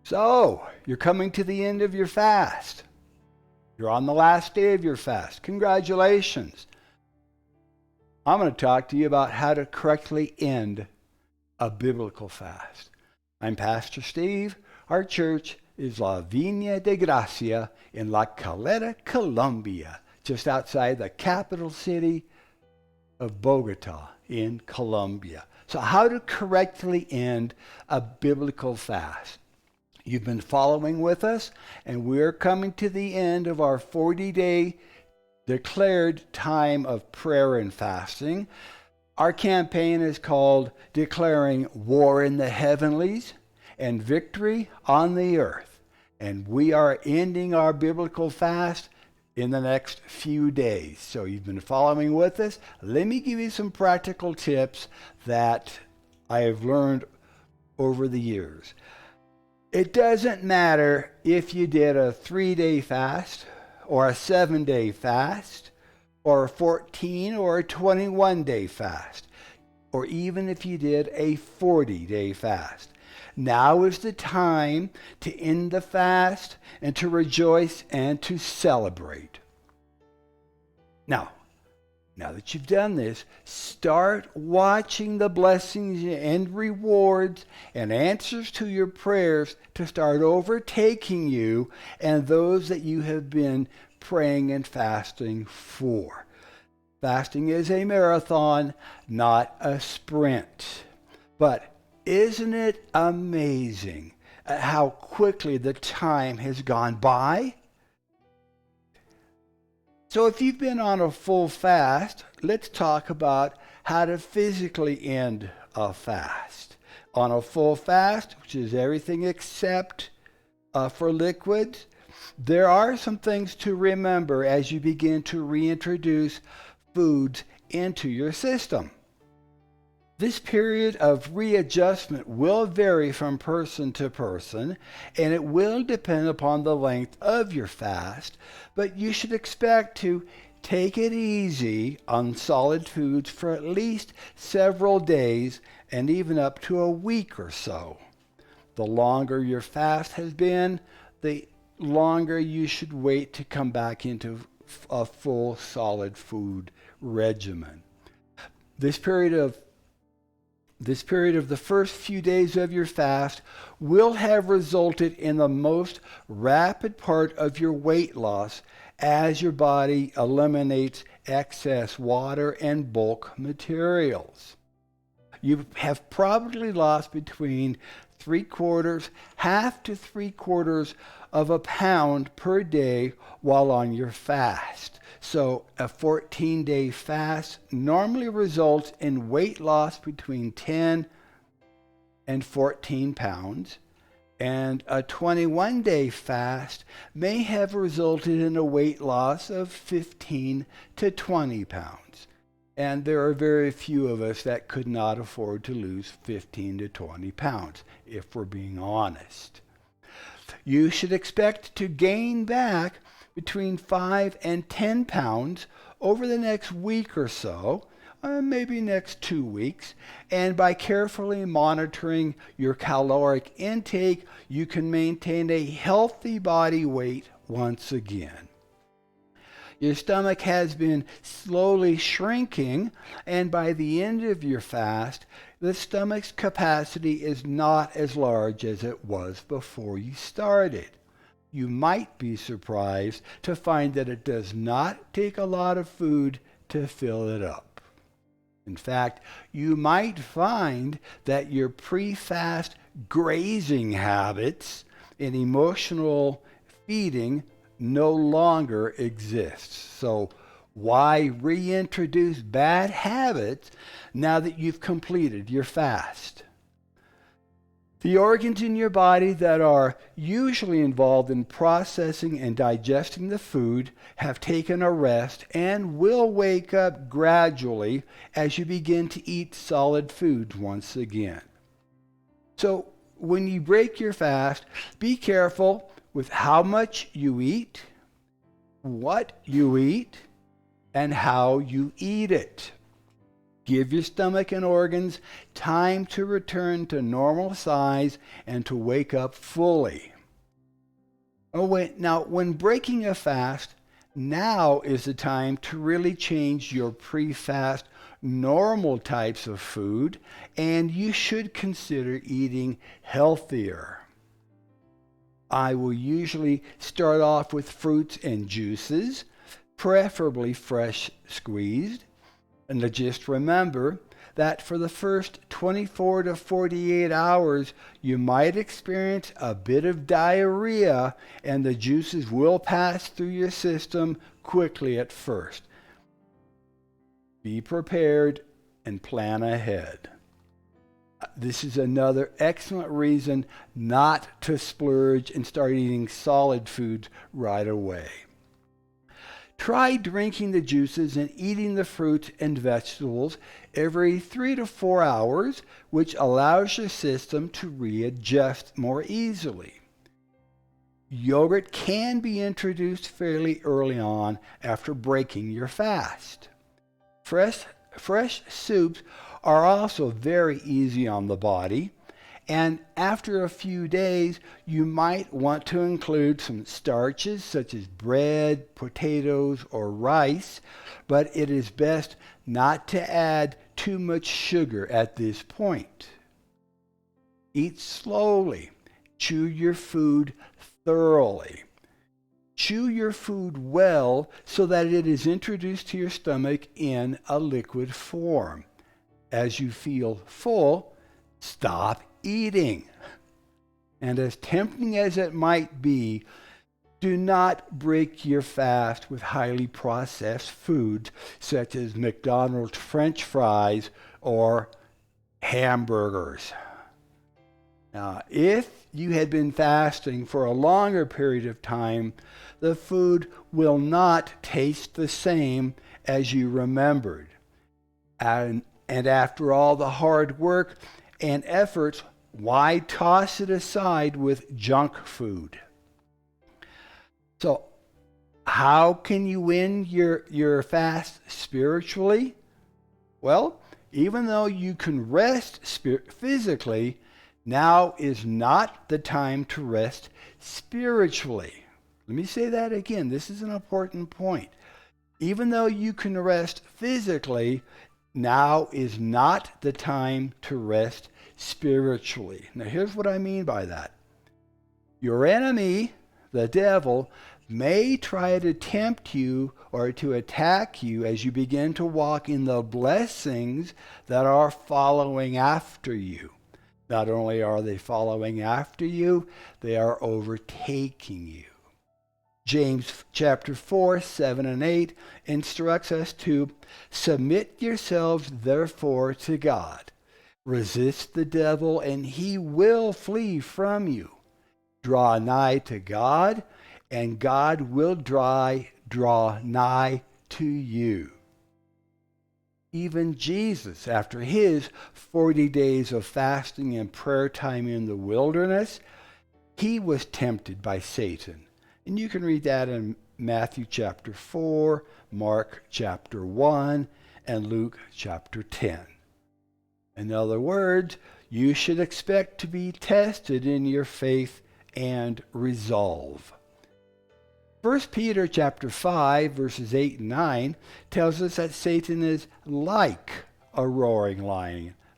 So, you're coming to the end of your fast. You're on the last day of your fast. Congratulations. I'm going to talk to you about how to correctly end a biblical fast. I'm Pastor Steve. Our church is La Viña de Gracia in La Caleta, Colombia, just outside the capital city of Bogota in Colombia. So how to correctly end a biblical fast. You've been following with us, and we're coming to the end of our 40-day declared time of prayer and fasting. Our campaign is called Declaring War in the Heavenlies and Victory on the Earth. And we are ending our biblical fast in the next few days. So you've been following with us. Let me give you some practical tips that I have learned over the years. It doesn't matter if you did a 3-day fast or a 7-day fast or a 14 or a 21-day fast, or even if you did a 40-day fast. Now is the time to end the fast and to rejoice and to celebrate. Now that you've done this, start watching the blessings and rewards and answers to your prayers to start overtaking you and those that you have been praying and fasting for. Fasting is a marathon, not a sprint. But isn't it amazing how quickly the time has gone by? So if you've been on a full fast, let's talk about how to physically end a fast. On a full fast, which is everything except for liquids, there are some things to remember as you begin to reintroduce foods into your system. This period of readjustment will vary from person to person, and it will depend upon the length of your fast, but you should expect to take it easy on solid foods for at least several days and even up to a week or so. The longer your fast has been, the longer you should wait to come back into a full solid food regimen. This period of the first few days of your fast will have resulted in the most rapid part of your weight loss as your body eliminates excess water and bulk materials. You have probably lost between half to 3/4 of a pound per day while on your fast. So a 14-day fast normally results in weight loss between 10 and 14 pounds, and a 21-day fast may have resulted in a weight loss of 15 to 20 pounds. And there are very few of us that could not afford to lose 15 to 20 pounds, if we're being honest. You should expect to gain back between 5 and 10 pounds over the next week or so, maybe next 2 weeks, and by carefully monitoring your caloric intake, you can maintain a healthy body weight once again. Your stomach has been slowly shrinking, and by the end of your fast, the stomach's capacity is not as large as it was before you started. You might be surprised to find that it does not take a lot of food to fill it up. In fact, you might find that your pre-fast grazing habits and emotional feeding no longer exists. So why reintroduce bad habits now that you've completed your fast? The organs in your body that are usually involved in processing and digesting the food have taken a rest and will wake up gradually as you begin to eat solid foods once again. So when you break your fast, be careful with how much you eat, what you eat, and how you eat it. Give your stomach and organs time to return to normal size and to wake up fully. Now, when breaking a fast, now is the time to really change your pre-fast normal types of food, and you should consider eating healthier. I will usually start off with fruits and juices, preferably fresh squeezed. And just remember that for the first 24 to 48 hours, you might experience a bit of diarrhea, and the juices will pass through your system quickly at first. Be prepared and plan ahead. This is another excellent reason not to splurge and start eating solid foods right away. Try drinking the juices and eating the fruits and vegetables every 3 to 4 hours, which allows your system to readjust more easily. Yogurt can be introduced fairly early on after breaking your fast. Fresh soups are also very easy on the body, and after a few days, you might want to include some starches such as bread, potatoes, or rice, but it is best not to add too much sugar at this point. Eat slowly. Chew your food thoroughly. Chew your food well so that it is introduced to your stomach in a liquid form. As you feel full, stop eating. And as tempting as it might be, do not break your fast with highly processed foods such as McDonald's French fries or hamburgers. Now, if you had been fasting for a longer period of time, the food will not taste the same as you remembered. And after all the hard work and efforts, why toss it aside with junk food? So, how can you win your fast spiritually? Well, even though you can rest physically, now is not the time to rest spiritually. Let me say that again. This is an important point. Even though you can rest physically, now is not the time to rest spiritually. Now, here's what I mean by that. Your enemy, the devil, may try to tempt you or to attack you as you begin to walk in the blessings that are following after you. Not only are they following after you, they are overtaking you. James chapter 4, 7 and 8 instructs us to submit yourselves therefore to God. Resist the devil and he will flee from you. Draw nigh to God and God will draw nigh to you. Even Jesus, after his 40 days of fasting and prayer time in the wilderness, he was tempted by Satan. And you can read that in Matthew chapter 4, Mark chapter 1, and Luke chapter 10. In other words, you should expect to be tested in your faith and resolve. 1 Peter chapter 5, verses 8 and 9 tells us that Satan is like a roaring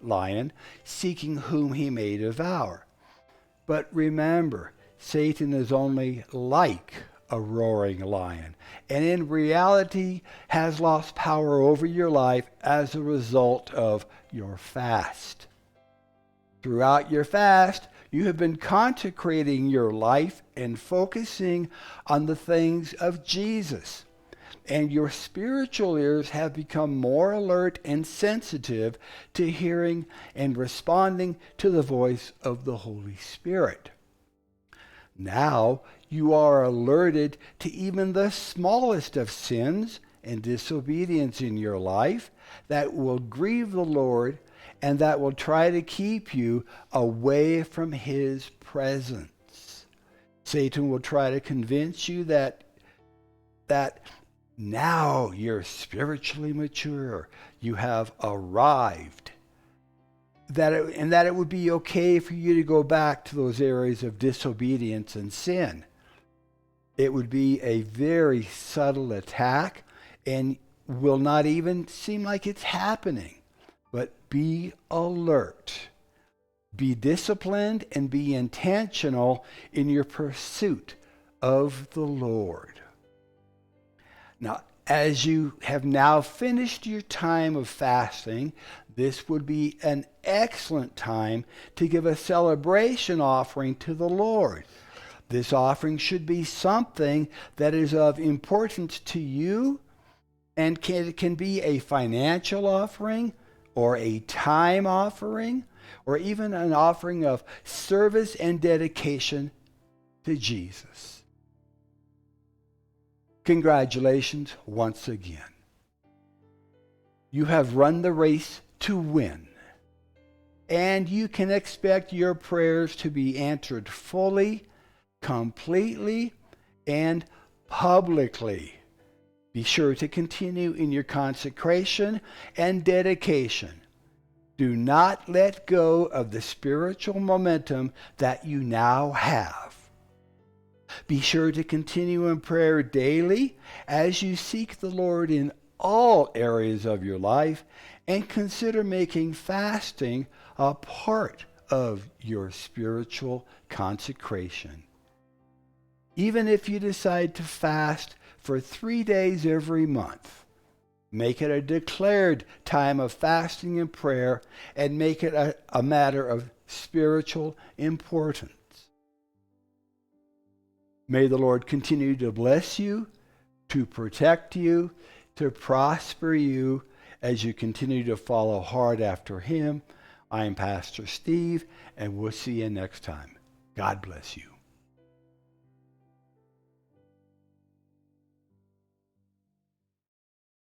lion, seeking whom he may devour. But remember, Satan is only like a roaring lion, and in reality has lost power over your life as a result of your fast. Throughout your fast, you have been consecrating your life and focusing on the things of Jesus. And your spiritual ears have become more alert and sensitive to hearing and responding to the voice of the Holy Spirit. Now you are alerted to even the smallest of sins and disobedience in your life that will grieve the Lord and that will try to keep you away from his presence. Satan will try to convince you that Now you're spiritually mature. You have arrived. That it would be okay for you to go back to those areas of disobedience and sin. It would be a very subtle attack and will not even seem like it's happening. But be alert. Be disciplined and be intentional in your pursuit of the Lord. Now, as you have now finished your time of fasting, this would be an excellent time to give a celebration offering to the Lord. This offering should be something that is of importance to you, and can be a financial offering or a time offering or even an offering of service and dedication to Jesus. Congratulations once again. You have run the race to win, and you can expect your prayers to be answered fully, completely, and publicly. Be sure to continue in your consecration and dedication. Do not let go of the spiritual momentum that you now have. Be sure to continue in prayer daily as you seek the Lord in all areas of your life, and consider making fasting a part of your spiritual consecration. Even if you decide to fast for 3 days every month, make it a declared time of fasting and prayer, and make it a matter of spiritual importance. May the Lord continue to bless you, to protect you, to prosper you as you continue to follow hard after Him. I am Pastor Steve, and we'll see you next time. God bless you.